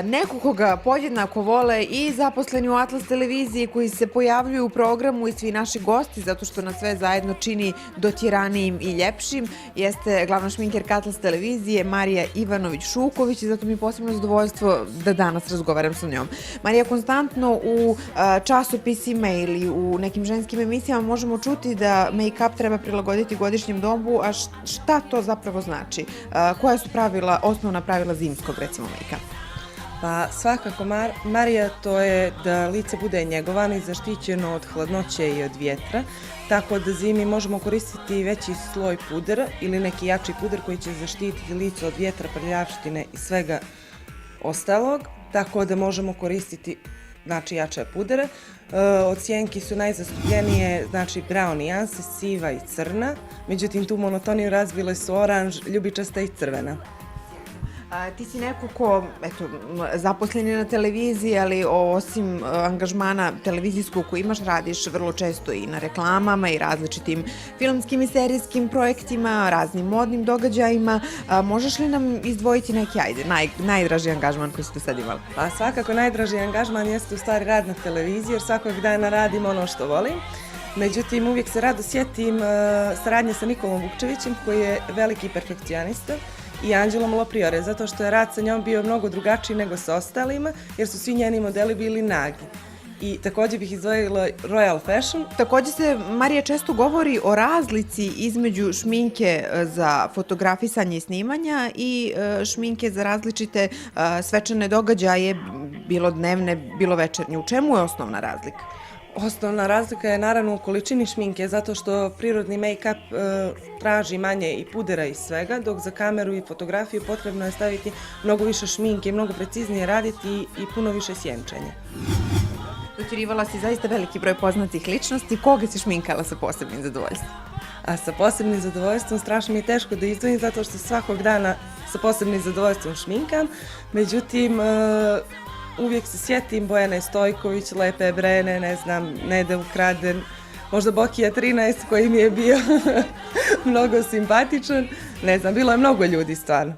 neko koga podjednako vole i zaposleni u Atlas televiziji koji se pojavljuju u programu i svi naši gosti, zato što nas sve zajedno čini dotjeranijim i ljepšim, jeste glavna šminkerka Atlas televizije Marija Ivanović-Šuković i zato mi je posebno zadovoljstvo da danas razgovaram sa njom. Marija, konstantno u časopisima ili u nekim ženskim emisijama možemo čuti da make-up treba prilagoditi godišnjem dobu, a šta to zapravo znači? Koja su osnovna pravila zimskog, recimo, make-upa? Pa svakako, Marija, to je da lice bude njegovano i zaštićeno od hladnoće i od vjetra, tako da zimi možemo koristiti veći sloj pudera ili neki jači puder koji će zaštititi lice od vjetra, prljavštine i svega ostalog, tako da možemo koristiti jače pudere. Od sjenki su najzastupljenije brown nijanse, siva i crna, međutim tu monotoniju razvile su oranž, ljubičasta i crvena. Ti si neko ko, zaposlen je na televiziji, ali osim angažmana televizijskog koji imaš, radiš vrlo često i na reklamama i različitim filmskim i serijskim projektima, raznim modnim događajima. Možeš li nam izdvojiti neki, najdraži angažman koji si do sad imala? Pa svakako najdraži angažman jeste u stvari rad na televiziji, jer svakog dana radim ono što volim. Međutim, uvijek se rado sjetim saradnje sa Nikolom Vukčevićem, koji je veliki perfekcionista, i Anđelom Lopriore, zato što je rad sa njom bio mnogo drugačiji nego sa ostalima, jer su svi njeni modeli bili nagi. I također bih izdvojila Royal Fashion. Također se, Marija, često govori o razlici između šminke za fotografisanje i snimanja i šminke za različite svečane događaje, bilo dnevne, bilo večernje. U čemu je osnovna razlika? Osnovna razlika je naravno u količini šminke, zato što prirodni make-up traži manje i pudera i svega, dok za kameru i fotografiju potrebno je staviti mnogo više šminke, mnogo preciznije raditi i puno više sjenčanja. Dotjerivala si zaista veliki broj poznatih ličnosti. Koga si šminkala sa posebnim zadovoljstvom? A sa posebnim zadovoljstvom strašno mi je teško da izdvojim, zato što svakog dana sa posebnim zadovoljstvom šminkam. Međutim, uvijek se sjetim Bojane Stojković, Lepe Brene, Nede Ukraden, možda Bokija 13 koji mi je bio mnogo simpatičan. Bilo je mnogo ljudi stvarno.